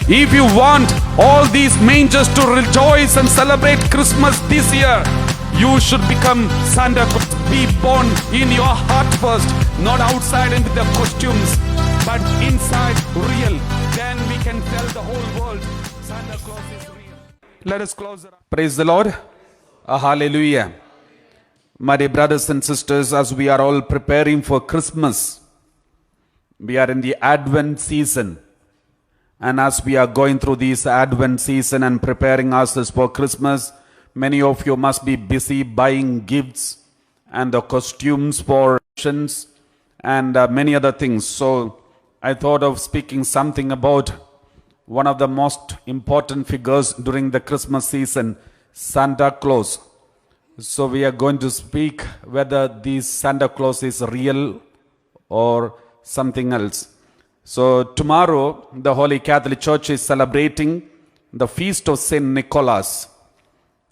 If you want all these mangers to rejoice and celebrate Christmas this year, you should become Santa Claus. Be born in your heart first, not outside and with the costumes, but inside real. Then we can tell the whole world Santa Claus is real. Let us close it up. Praise the Lord. Hallelujah. My dear brothers and sisters, as we are all preparing for Christmas, we are in the Advent season. And as we are going through this Advent season and preparing ourselves for Christmas, many of you must be busy buying gifts and the costumes for occasions and many other things. So I thought of speaking something about one of the most important figures during the Christmas season, Santa Claus. So we are going to speak whether this Santa Claus is real or something else. So tomorrow the Holy Catholic Church is celebrating the feast of Saint Nicholas.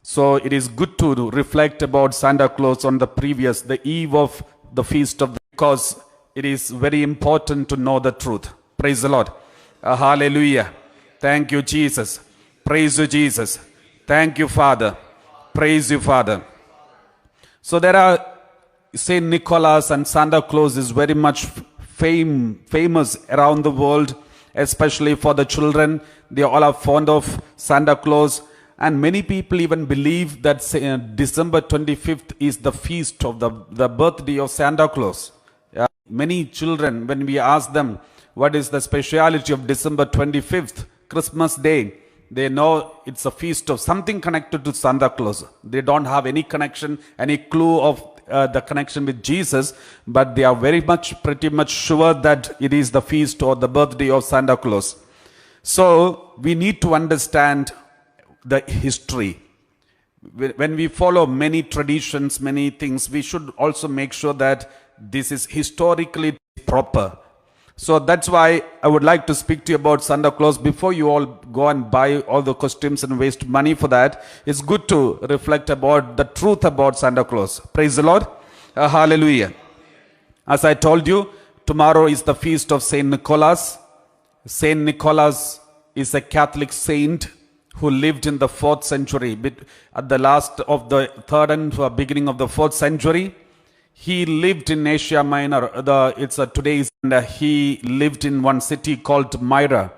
So it is good to reflect about Santa Claus on the eve of the feast because it is very important to know the truth. Praise the Lord. Hallelujah. Thank you, Jesus. Praise you, Jesus. Thank you, Father. Praise you, Father. So there are Saint Nicholas and Santa Claus is very much famous around the world, especially for the children. They all are fond of Santa Claus. And many people even believe that December 25th is the feast of the birthday of Santa Claus. Many children, when we ask them what is the speciality of December 25th, Christmas Day, they know it's a feast of something connected to Santa Claus. They don't have any connection, any clue of the connection with Jesus, but they are pretty much sure that it is the feast or the birthday of Santa Claus. So we need to understand the history. When we follow many traditions, many things, we should also make sure that this is historically proper. So that's why I would like to speak to you about Santa Claus. Before you all go and buy all the costumes and waste money for that, it's good to reflect about the truth about Santa Claus. Praise the Lord. Hallelujah. As I told you, tomorrow is the feast of Saint Nicholas. Saint Nicholas is a Catholic saint who lived in the 4th century, at the last of the 3rd and beginning of the 4th century. He lived in Asia Minor. He lived in one city called Myra,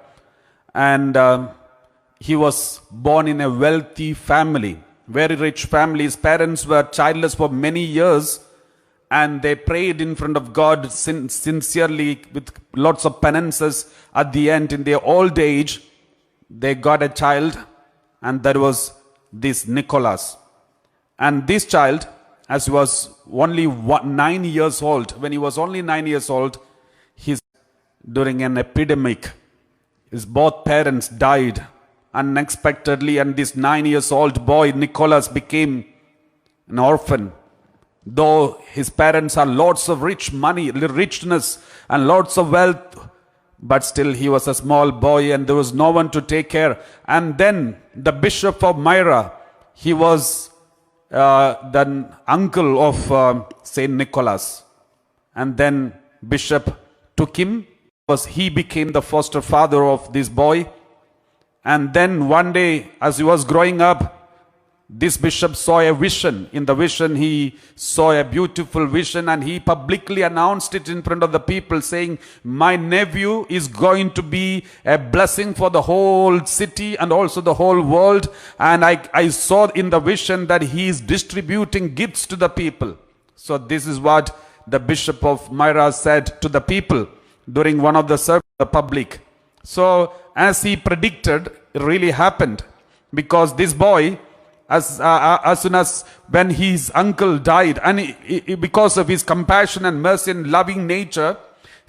and he was born in a wealthy family, very rich family. His parents were childless for many years, and they prayed in front of God sincerely with lots of penances. At the end, in their old age, they got a child, and that was this Nicholas. And this child, as he was only 9 years old, when he was only 9 years old, during an epidemic, his both parents died unexpectedly, and this 9 years old boy, Nicholas, became an orphan. Though his parents had lots of richness and lots of wealth, but still he was a small boy and there was no one to take care. And then the Bishop of Myra, he was the uncle of Saint Nicholas. And then Bishop took him. He became the foster father of this boy. And then one day, as he was growing up, this bishop saw a vision. In the vision, he saw a beautiful vision, and he publicly announced it in front of the people, saying, my nephew is going to be a blessing for the whole city and also the whole world. And I saw in the vision that he is distributing gifts to the people. So this is what the Bishop of Myra said to the people during one of the services to the public. So as he predicted, it really happened, because this boy, as soon as when his uncle died, and because of his compassion and mercy and loving nature,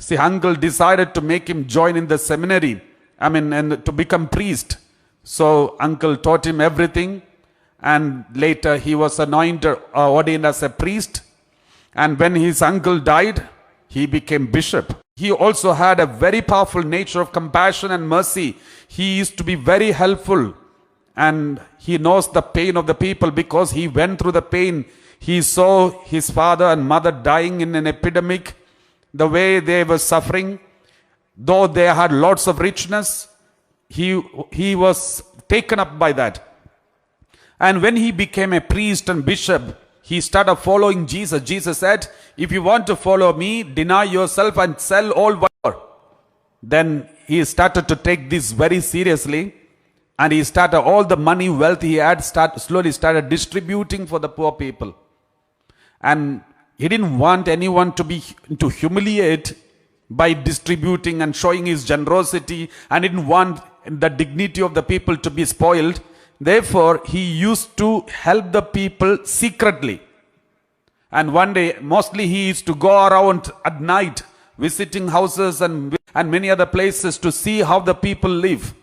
the uncle decided to make him join in the seminary, and to become priest. So uncle taught him everything, and later he was ordained as a priest. And when his uncle died, he became bishop. He also had a very powerful nature of compassion and mercy. He used to be very helpful, and he knows the pain of the people because he went through the pain. He saw his father and mother dying in an epidemic, the way they were suffering. Though they had lots of richness, he was taken up by that. And when he became a priest and bishop, he started following Jesus. Jesus said, if you want to follow me, deny yourself and sell all whatever. Then he started to take this very seriously, and he started all the money, wealth he had, slowly started distributing for the poor people. And he didn't want anyone to humiliate by distributing and showing his generosity, and didn't want the dignity of the people to be spoiled. Therefore, he used to help the people secretly. And one day, mostly he used to go around at night, visiting houses and many other places to see how the people live.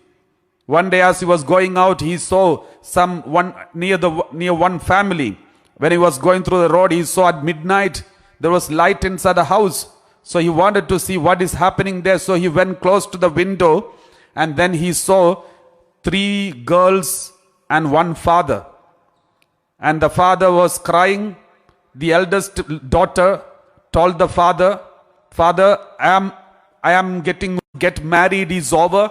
One day, as he was going out, he saw near one family. When he was going through the road, he saw at midnight there was light inside the house. So he wanted to see what is happening there. So he went close to the window, and then he saw 3 girls and 1 father. And the father was crying. The eldest daughter told the father, Father, I am get married is over.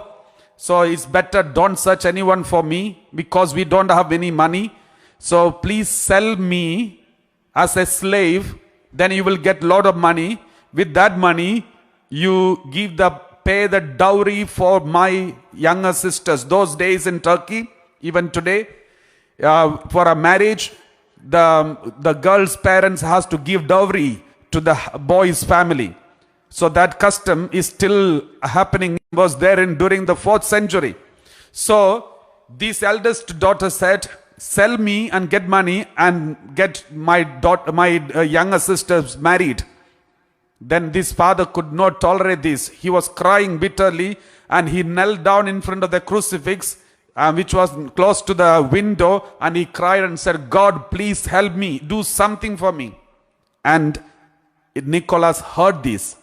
So it's better don't search anyone for me, because we don't have any money. So please sell me as a slave. Then you will get a lot of money. With that money, you pay the dowry for my younger sisters. Those days in Turkey, even today, for a marriage, the girl's parents has to give dowry to the boy's family. So that custom is still happening, was there during the 4th century. So this eldest daughter said, sell me and get money and get my younger sisters married. Then this father could not tolerate this. He was crying bitterly, and he knelt down in front of the crucifix, which was close to the window, and he cried and said, God, please help me, do something for me. And Nicholas heard this.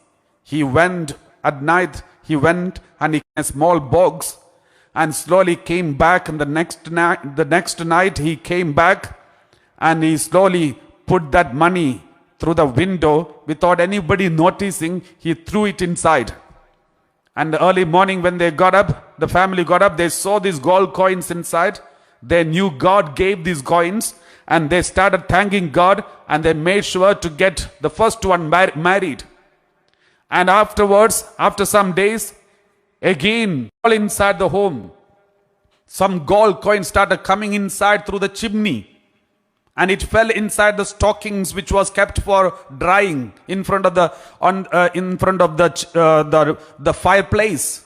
He went at night, and he in a small box, and slowly came back. And the next night he came back, and he slowly put that money through the window without anybody noticing. He threw it inside. And the early morning when they got up, the family got up, they saw these gold coins inside. They knew God gave these coins, and they started thanking God, and they made sure to get the first one married. And afterwards, after some days, again, all inside the home, some gold coins started coming inside through the chimney. And it fell inside the stockings which was kept for drying in front of the fireplace.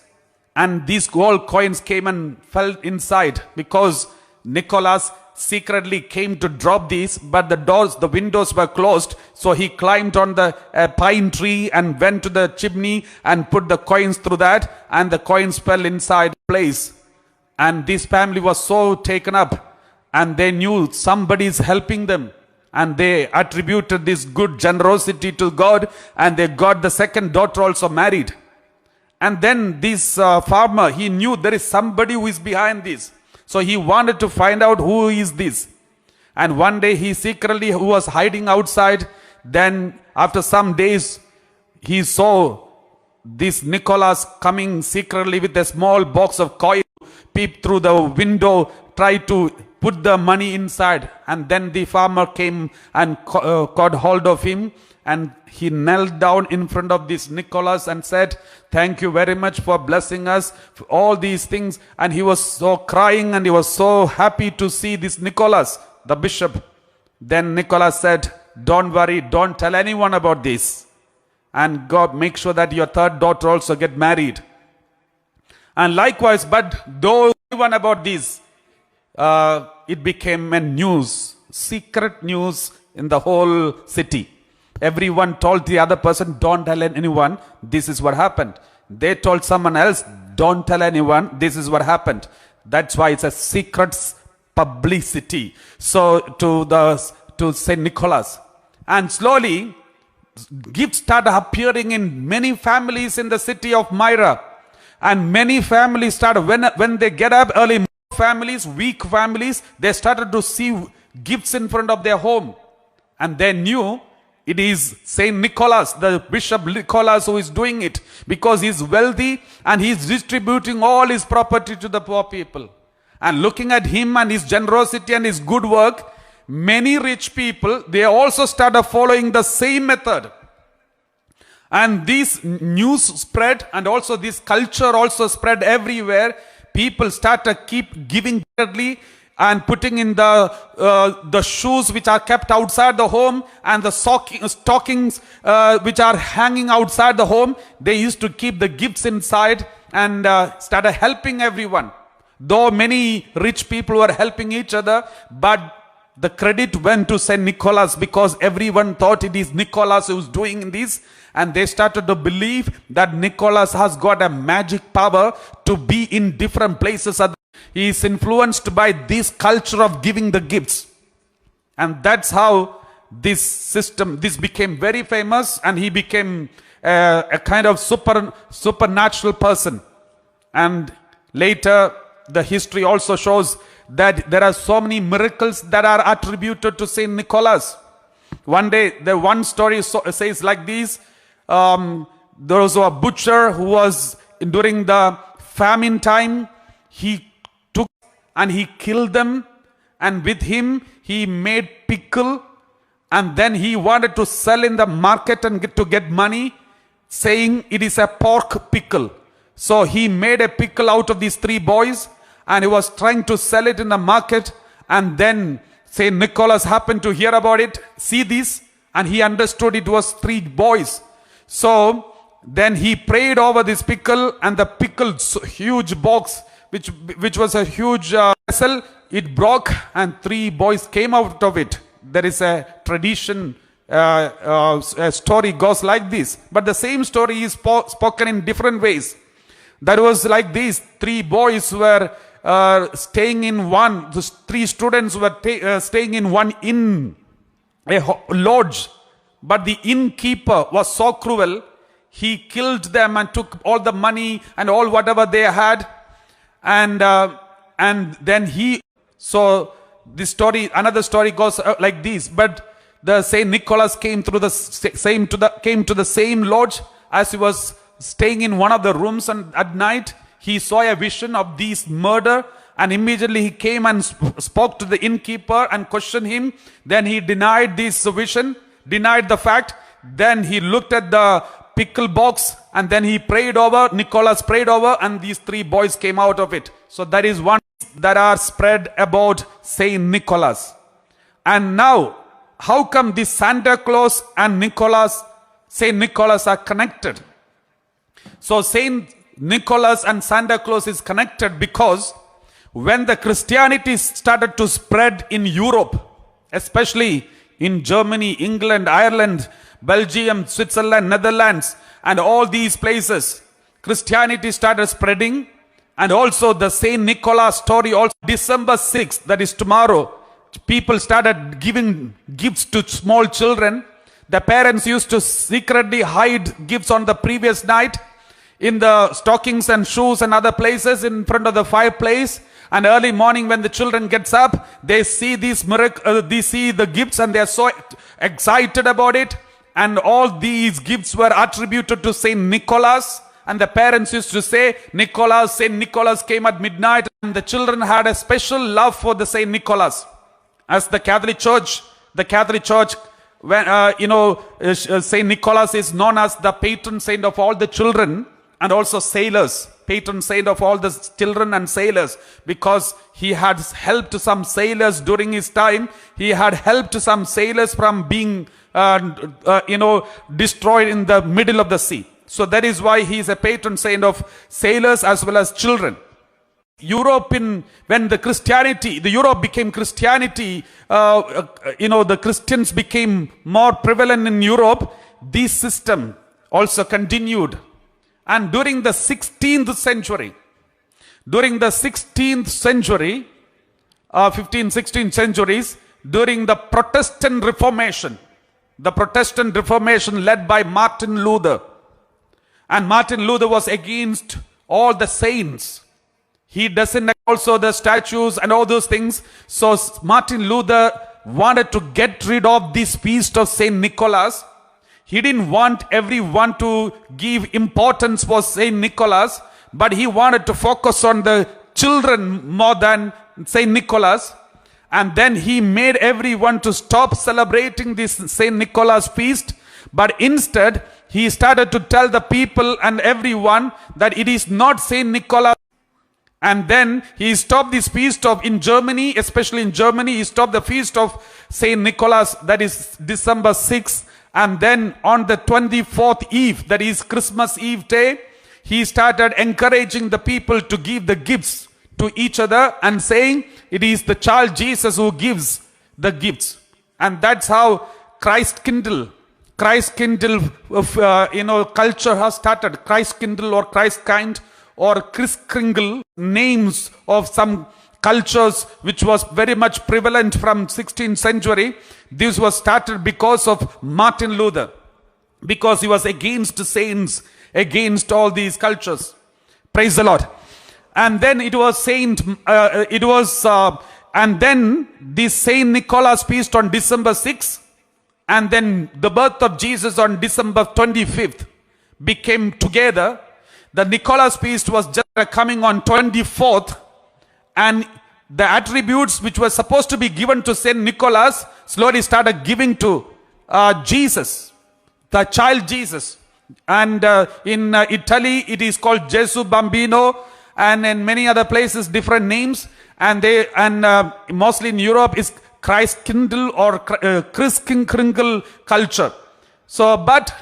And these gold coins came and fell inside, because Nicholas secretly came to drop these, but the windows were closed. So he climbed on the pine tree and went to the chimney and put the coins through that, and the coins fell inside place. And this family was so taken up, and they knew somebody is helping them, and they attributed this good generosity to God, and they got the second daughter also married. And then this farmer, he knew there is somebody who is behind this. So he wanted to find out who is this. And one day who was hiding outside. Then after some days, he saw this Nicholas coming secretly with a small box of coin, peep through the window, try to put the money inside. And then the farmer came and caught hold of him, and he knelt down in front of this Nicholas and said, thank you very much for blessing us for all these things. And he was so crying, and he was so happy to see this Nicholas, the bishop. Then Nicholas said, don't worry, don't tell anyone about this, and God, make sure that your third daughter also get married. And likewise, but though anyone about this, it became a news, secret news in the whole city. Everyone told the other person, don't tell anyone, this is what happened. They told someone else, don't tell anyone, this is what happened. That's why it's a secret publicity. So to Saint Nicholas. And slowly, gifts started appearing in many families in the city of Myra. And many families started, when they get up early, families, weak families, they started to see gifts in front of their home. And they knew It is Saint Nicholas, the Bishop Nicholas, who is doing it because he is wealthy and he is distributing all his property to the poor people. And looking at him and his generosity and his good work, many rich people, they also started following the same method. And this news spread, and also this culture also spread everywhere. People started keep giving gladly and putting in the shoes which are kept outside the home and the stockings which are hanging outside the home. They used to keep the gifts inside and started helping everyone. Though many rich people were helping each other, but the credit went to Saint Nicholas because everyone thought it is Nicholas who is doing this, and they started to believe that Nicholas has got a magic power to be in different places. He is influenced by this culture of giving the gifts, and that's how this system, this became very famous, and he became a kind of supernatural person. And later the history also shows that there are so many miracles that are attributed to Saint Nicholas. One day, the one story says like this: there was a butcher who was during the famine time. He took and he killed them, and with him he made pickle, and then he wanted to sell in the market and get money, saying it is a pork pickle. So he made a pickle out of these three boys, and he was trying to sell it in the market. And then Saint Nicholas happened to hear about it, see this, and he understood it was three boys. So then he prayed over this pickle, and the pickle, huge box, which was a huge vessel, it broke and three boys came out of it. There is a tradition, a story goes like this, but the same story is spoken in different ways. That was like this: three boys were staying in one, the three students were staying in one inn, a lodge, but the innkeeper was so cruel, he killed them and took all the money and all whatever they had, and then so this story, another story goes like this. But the Saint Nicholas came to the same lodge as he was staying in one of the rooms, and at night he saw a vision of this murder, and immediately he came and spoke to the innkeeper and questioned him. Then he denied this vision, denied the fact. Then he looked at the pickle box, and then he prayed over, Nicholas prayed over, and these three boys came out of it. So that is one that are spread about Saint Nicholas. And now, how come this Santa Claus and Saint Nicholas are connected? So Saint Nicholas and Santa Claus is connected because when the Christianity started to spread in Europe, especially in Germany, England, Ireland, Belgium, Switzerland, Netherlands, and all these places, Christianity started spreading. And also the Saint Nicholas story, also December 6th, that is tomorrow, people started giving gifts to small children. The parents used to secretly hide gifts on the previous night in the stockings and shoes and other places in front of the fireplace. And early morning when the children gets up, they see these they see the gifts, and they are so excited about it. And all these gifts were attributed to Saint Nicholas. And the parents used to say, Saint Nicholas came at midnight. And the children had a special love for the Saint Nicholas. As the Catholic Church, when Saint Nicholas is known as the patron saint of all the children and also sailors, patron saint of all the children and sailors, because he had helped some sailors during his time. He had helped some sailors from being destroyed in the middle of the sea. So that is why he is a patron saint of sailors as well as children. Europe, when Europe became Christianity, the Christians became more prevalent in Europe. This system also continued. And during the 16th century, 15th, 16th centuries, during the Protestant Reformation led by Martin Luther. And Martin Luther was against all the saints. He doesn't like also the statues and all those things. So Martin Luther wanted to get rid of this feast of Saint Nicholas. He didn't want everyone to give importance for Saint Nicholas, but he wanted to focus on the children more than Saint Nicholas. And then he made everyone to stop celebrating this Saint Nicholas feast, but instead he started to tell the people and everyone that it is not Saint Nicholas. And then he stopped this feast in Germany, especially in Germany, he stopped the feast of Saint Nicholas, that is December 6th. And then on the 24th Eve, that is Christmas Eve day, he started encouraging the people to give the gifts to each other and saying it is the child Jesus who gives the gifts. And that's how Christ Kindle culture has started. Christ Kindle or Christ Kind or Kris Kringle, names of some cultures which was very much prevalent from 16th century. This was started because of Martin Luther, because he was against saints, against all these cultures. Praise the Lord. And then it was and then the Saint Nicholas feast on December 6th, and then the birth of Jesus on December 25th became together. The Nicholas feast was just coming on 24th, and the attributes which were supposed to be given to Saint Nicholas slowly started giving to Jesus, the child Jesus. And in Italy it is called Gesù Bambino, and in many other places different names. And mostly in Europe is Christ Kindle or Kris Kringle culture. So, but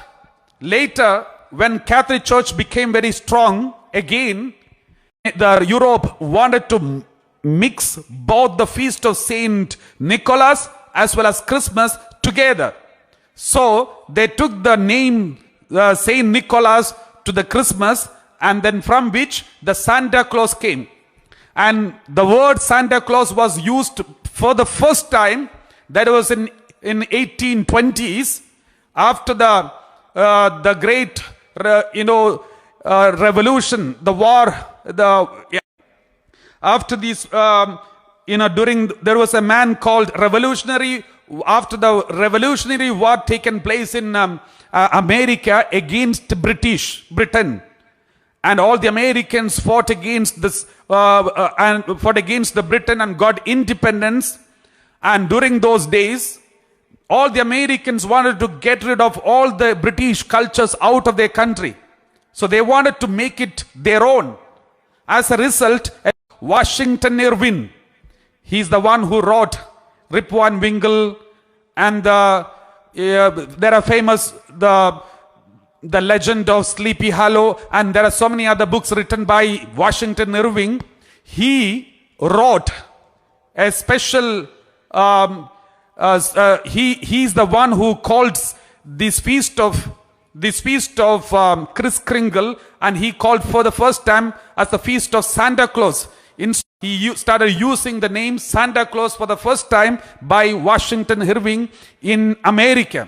later when Catholic Church became very strong again, the Europe wanted to mix both the feast of Saint Nicholas as well as Christmas together. So they took the name Saint Nicholas to the Christmas, and then from which the Santa Claus came. And the word Santa Claus was used for the first time, that was in 1820s, after the great revolution, the war, after this, during, there was a man called revolutionary, after the revolutionary war taken place in America against Britain, and all the Americans fought against this, and fought against the Britain and got independence. And during those days, all the Americans wanted to get rid of all the British cultures out of their country. So they wanted to make it their own. As a result, Washington Irving, he's the one who wrote Rip Van Winkle, and there are famous the Legend of Sleepy Hollow, and there are so many other books written by Washington Irving. He wrote a special he's the one who calls this feast of Kris Kringle, and he called for the first time as the feast of Santa Claus. He started using the name Santa Claus for the first time by Washington Irving in America.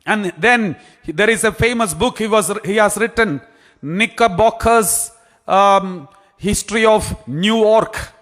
And then there is a famous book he has written, Knickerbocker's History of New York,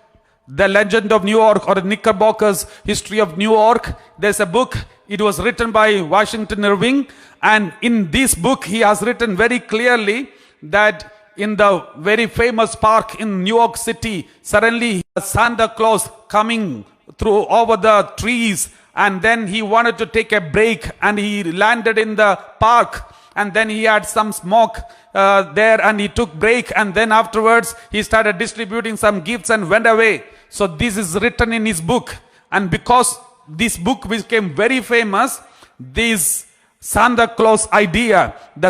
The Legend of New York, or Knickerbocker's History of New York. There's a book, it was written by Washington Irving, and in this book he has written very clearly that in the very famous park in New York City, suddenly Santa Claus coming through over the trees, and then he wanted to take a break and he landed in the park, and then he had some smoke there and he took break, and then afterwards he started distributing some gifts and went away. So this is written in his book, and because this book became very famous, this Santa Claus idea, the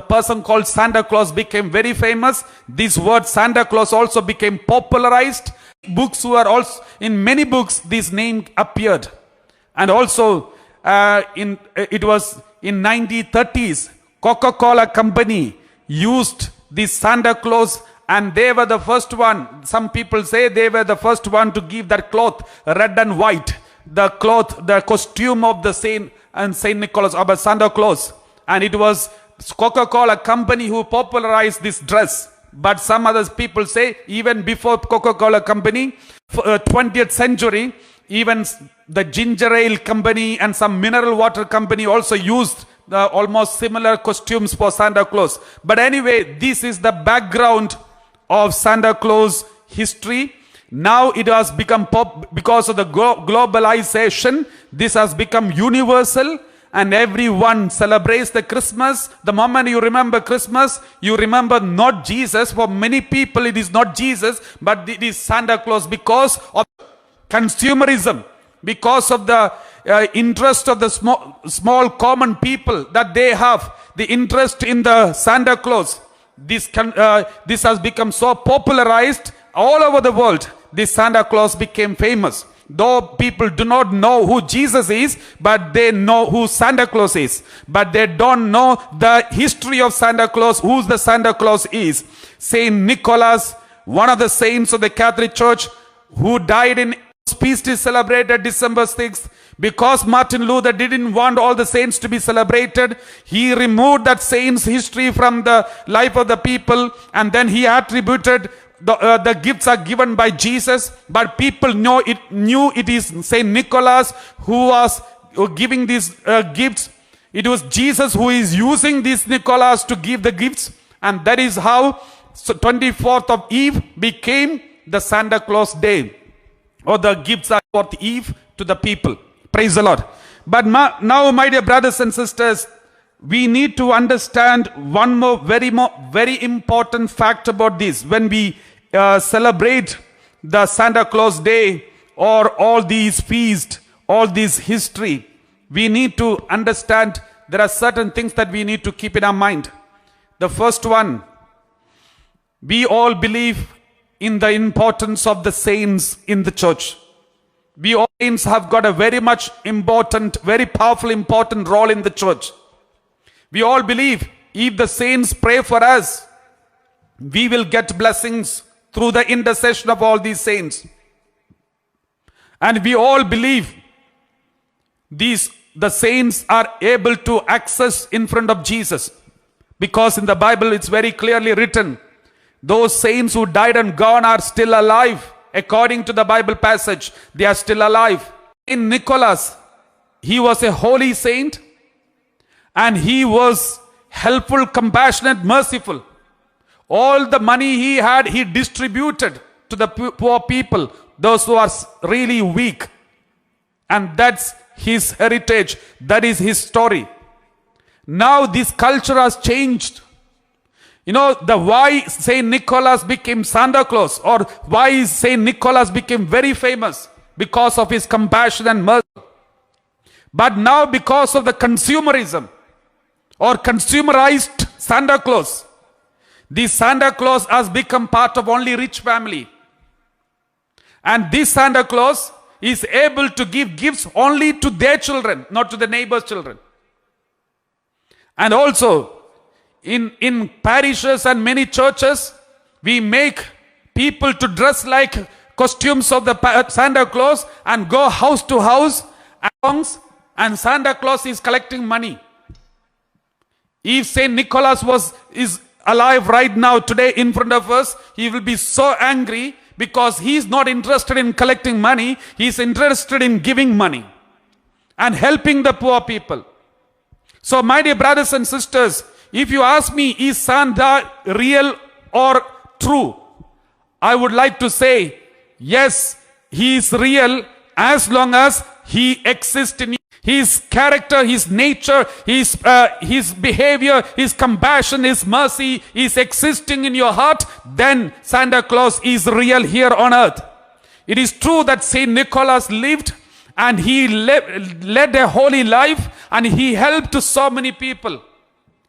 person called Santa Claus became very famous. This word Santa Claus also became popularized. Books were also, in many books this name appeared. And also it was in 1930s, Coca-Cola company used this Santa Claus, and they were the first one. Some people say they were the first one to give that cloth, red and white, the cloth, the costume of the Saint Nicholas, or Santa Claus. And it was Coca-Cola company who popularized this dress. But some other people say even before Coca-Cola company, 20th century, even the ginger ale company and some mineral water company also used the almost similar costumes for Santa Claus. But anyway, this is the background of Santa Claus history. Now it has become because of the globalization. This has become universal, and everyone celebrates the Christmas. The moment you remember Christmas, you remember not Jesus. For many people, it is not Jesus, but it is Santa Claus because of consumerism, because of the interest of the small common people that they have, the interest in the Santa Claus. This has become so popularized all over the world. This Santa Claus became famous. Though people do not know who Jesus is, but they know who Santa Claus is. But they don't know the history of Santa Claus, who the Santa Claus is. Saint Nicholas, one of the saints of the Catholic Church, who died in feast is celebrated December 6th. Because Martin Luther didn't want all the saints to be celebrated, he removed that saint's history from the life of the people, and then he attributed the gifts are given by Jesus. But people knew it is Saint Nicholas who was giving these gifts. It was Jesus who is using this Nicholas to give the gifts, and that is how 24th of Eve became the Santa Claus Day, or the gifts are for Eve to the people. Praise the Lord. But now, my dear brothers and sisters, we need to understand one more very important fact about this. When we celebrate the Santa Claus Day or all these feasts, all this history, we need to understand there are certain things that we need to keep in our mind. The first one, we all believe in the importance of the saints in the church. We all saints have got a very much important, very powerful, important role in the church. We all believe if the saints pray for us, we will get blessings through the intercession of all these saints. And we all believe the saints are able to access in front of Jesus. Because in the Bible it's very clearly written, those saints who died and gone are still alive. According to the Bible passage, they are still alive. In Nicholas, he was a holy saint, and he was helpful, compassionate, merciful. All the money he had, he distributed to the poor people, those who are really weak. And that's his heritage. That is his story. Now this culture has changed. You know, the why Saint Nicholas became Santa Claus, or why Saint Nicholas became very famous, because of his compassion and mercy. But now because of the consumerism or consumerized Santa Claus, the Santa Claus has become part of only rich family. And this Santa Claus is able to give gifts only to their children, not to the neighbor's children. And also, in parishes and many churches, we make people to dress like costumes of the Santa Claus and go house to house, and Santa Claus is collecting money. If Saint Nicholas is alive right now, today in front of us, he will be so angry because he is not interested in collecting money. He is interested in giving money and helping the poor people. So my dear brothers and sisters, if you ask me, is Santa real or true? I would like to say, yes, he is real as long as he exists in you. His character, his nature, his behavior, his compassion, his mercy is existing in your heart, then Santa Claus is real here on earth. It is true that Saint Nicholas lived and he led a holy life and he helped so many people.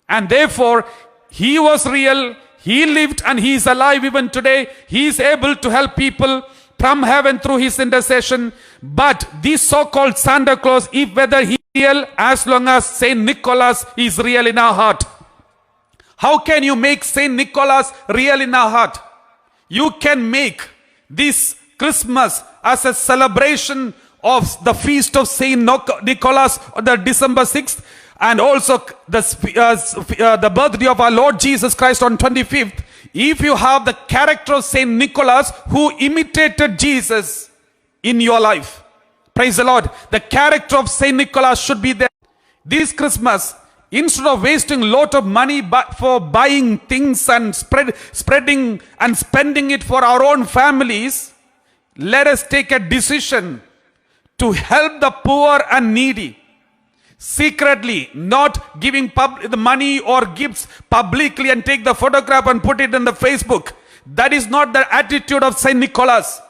And therefore, he was real, he lived, and he is alive even today. He is able to help people from heaven through his intercession. But this so-called Santa Claus, if whether he is real, as long as Saint Nicholas is real in our heart. How can you make Saint Nicholas real in our heart? You can make this Christmas as a celebration of the feast of Saint Nicholas on the December 6th. And also the birthday of our Lord Jesus Christ on 25th. If you have the character of Saint Nicholas who imitated Jesus in your life, Praise the Lord. The character of Saint Nicholas should be there. This Christmas, instead of wasting a lot of money for buying things and spreading and spending it for our own families, let us take a decision to help the poor and needy. Secretly, not giving the money or gifts publicly and take the photograph and put it on the Facebook. That is not the attitude of Saint Nicholas.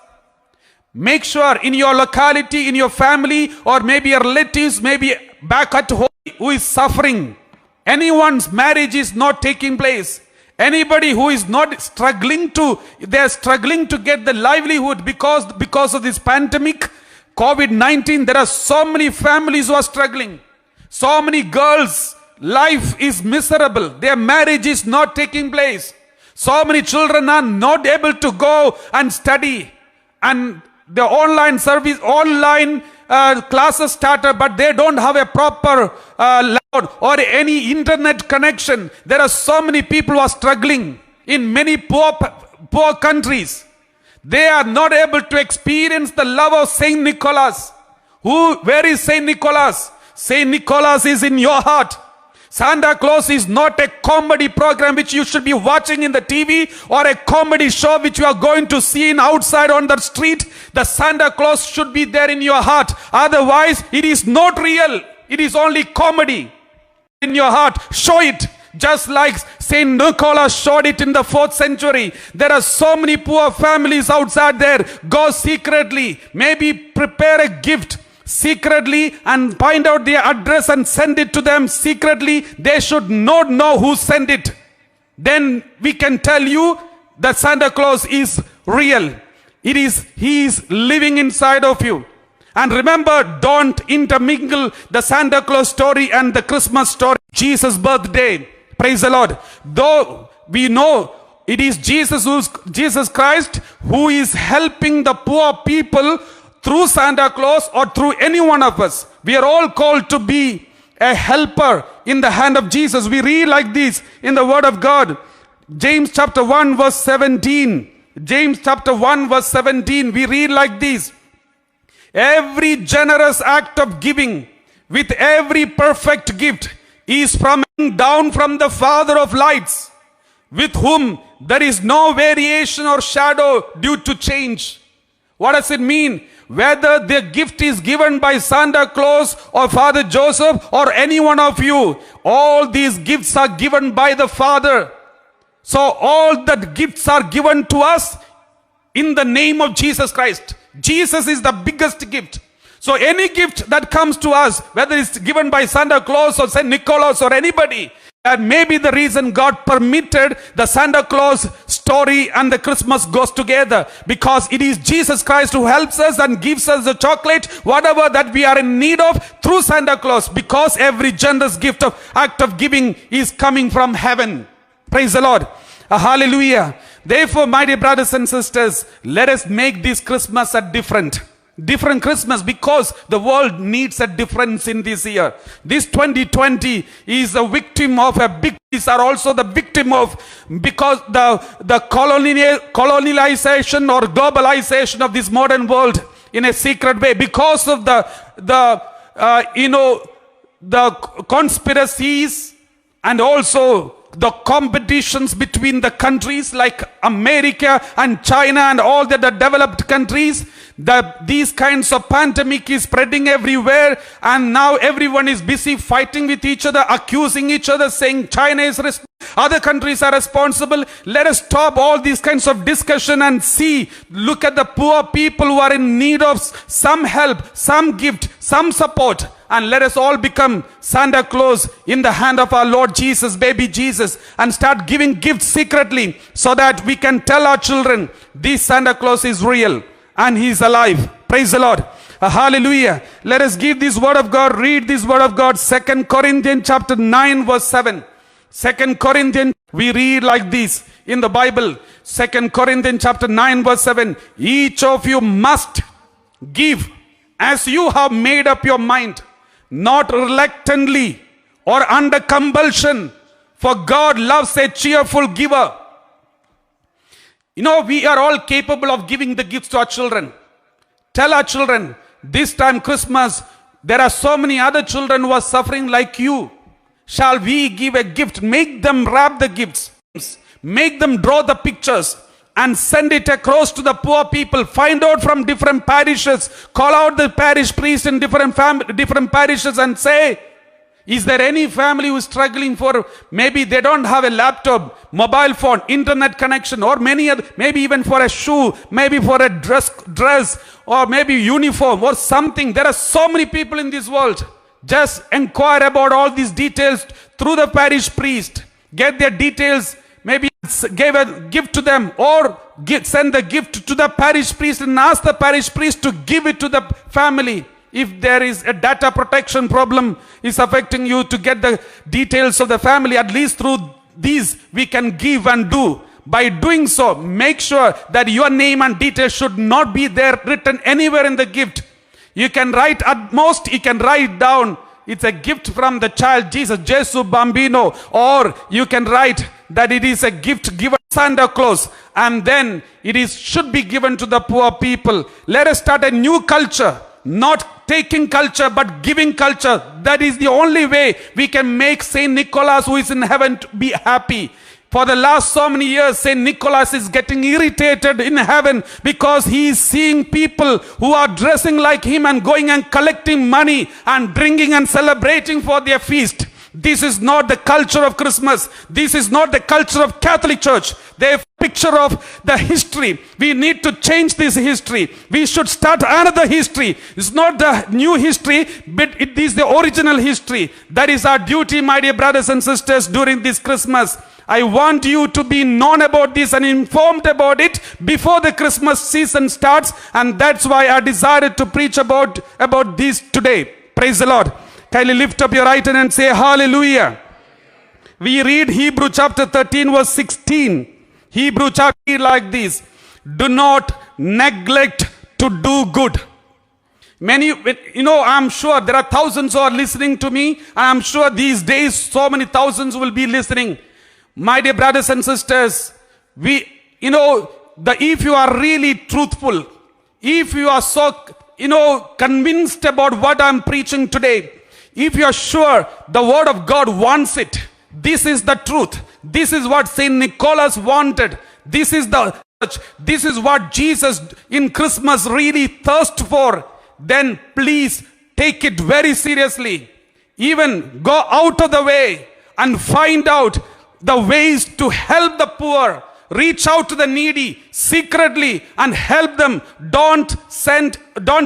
Make sure in your locality, in your family, or maybe your relatives, maybe back at home, who is suffering. Anyone's marriage is not taking place. Anybody who is not struggling they are struggling to get the livelihood because of this pandemic, COVID-19. There are so many families who are struggling. So many girls' life is miserable. Their marriage is not taking place. So many children are not able to go and study. And the online classes started, but they don't have a proper loud or any internet connection. There are so many people who are struggling in many poor countries. They are not able to experience the love of Saint Nicholas. Where is Saint Nicholas? Saint Nicholas is in your heart. Santa Claus is not a comedy program which you should be watching in the TV or a comedy show which you are going to see outside on the street. The Santa Claus should be there in your heart. Otherwise, it is not real. It is only comedy. In your heart, show it. Just like Saint Nicholas showed it in the 4th century. There are so many poor families outside there. Go secretly. Maybe prepare a gift secretly and find out their address and send it to them secretly. They should not know who sent it. Then we can tell you that Santa Claus is real. He is living inside of you. And remember, don't intermingle the Santa Claus story and the Christmas story. Jesus' birthday. Praise the Lord. Though we know it is Jesus Christ who is helping the poor people through Santa Claus or through any one of us. We are all called to be a helper in the hand of Jesus. We read like this in the Word of God. James chapter 1 verse 17. James chapter 1 verse 17. We read like this. Every generous act of giving with every perfect gift is down from the Father of lights, with whom there is no variation or shadow due to change. What does it mean? Whether the gift is given by Santa Claus or Father Joseph or any one of you, all these gifts are given by the Father. So all the gifts are given to us in the name of Jesus Christ. Jesus is the biggest gift. So any gift that comes to us, whether it's given by Santa Claus or Saint Nicholas or anybody, that may be the reason God permitted the Santa Claus story and the Christmas goes together, because it is Jesus Christ who helps us and gives us the chocolate, whatever that we are in need of through Santa Claus, because every generous act of giving is coming from heaven. Praise the Lord. Hallelujah. Therefore, my dear brothers and sisters, let us make this Christmas a different Christmas, because the world needs a difference in this year. This 2020 is a victim of these are also the victim of, because the colonialization or globalization of this modern world in a secret way, because of the conspiracies and also the competitions between the countries like America and China and all the developed countries. These kinds of pandemic is spreading everywhere, and now everyone is busy fighting with each other, accusing each other, saying China is other countries are responsible. Let us stop all these kinds of discussion and look at the poor people who are in need of some help, some gift, some support. And let us all become Santa Claus in the hand of our Lord Jesus, baby Jesus, and start giving gifts secretly, so that we can tell our children this Santa Claus is real and he is alive. Praise the Lord. Hallelujah. Let us give this word of God, read this word of God, 2 Corinthians chapter 9 verse 7. 2 Corinthians, we read like this in the Bible. 2 Corinthians chapter 9 verse 7. Each of you must give as you have made up your mind, not reluctantly or under compulsion, for God loves a cheerful giver. You know, we are all capable of giving the gifts to our children. Tell our children, this time Christmas, there are so many other children who are suffering like you. Shall we give a gift? Make them wrap the gifts. Make them draw the pictures and send it across to the poor people. Find out from different parishes. Call out the parish priest in different parishes and say, is there any family who is struggling for, maybe they don't have a laptop, mobile phone, internet connection, or many other, maybe even for a shoe, maybe for a dress, or maybe uniform or something. There are so many people in this world. Just inquire about all these details through the parish priest. Get their details, maybe give a gift to them, or send the gift to the parish priest and ask the parish priest to give it to the family. If there is a data protection problem is affecting you, to get the details of the family, at least through these we can give and do. By doing so, make sure that your name and details should not be there written anywhere in the gift. You can write, at most you can write down, it's a gift from the child Jesus, Jesu Bambino, or you can write that it is a gift given to Santa Claus, and then should be given to the poor people. Let us start a new culture, not taking culture but giving culture. That is the only way we can make Saint Nicholas, who is in heaven, to be happy. For the last so many years, Saint Nicholas is getting irritated in heaven because he is seeing people who are dressing like him and going and collecting money and drinking and celebrating for their feast. This is not the culture of Christmas. This is not the culture of Catholic Church. They have a picture of the history. We need to change this history. We should start another history. It's not the new history, but it is the original history. That is our duty, my dear brothers and sisters, during this Christmas. I want you to be known about this and informed about it before the Christmas season starts, and that's why I decided to preach about this today. Praise the Lord. Kindly lift up your right hand and say hallelujah. We read Hebrew chapter 13 verse 16. Hebrew chapter like this: do not neglect to do good. Many, I'm sure there are thousands who are listening to me, and I'm sure these days so many thousands will be listening. My dear brothers and sisters, if you are really truthful, if you are so, convinced about what I'm preaching today, if you are sure the word of God wants it, this is the truth. This is what Saint Nicholas wanted. This is the church. This is what Jesus in Christmas really thirst for. Then please take it very seriously. Even go out of the way and find out the ways to help the poor. Reach out to the needy secretly and help them. Don't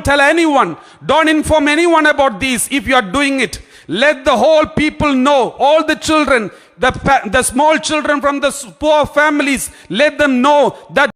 tell anyone. Don't inform anyone about this. If you are doing it, let the whole people know. All the children, the small children from the poor families, let them know that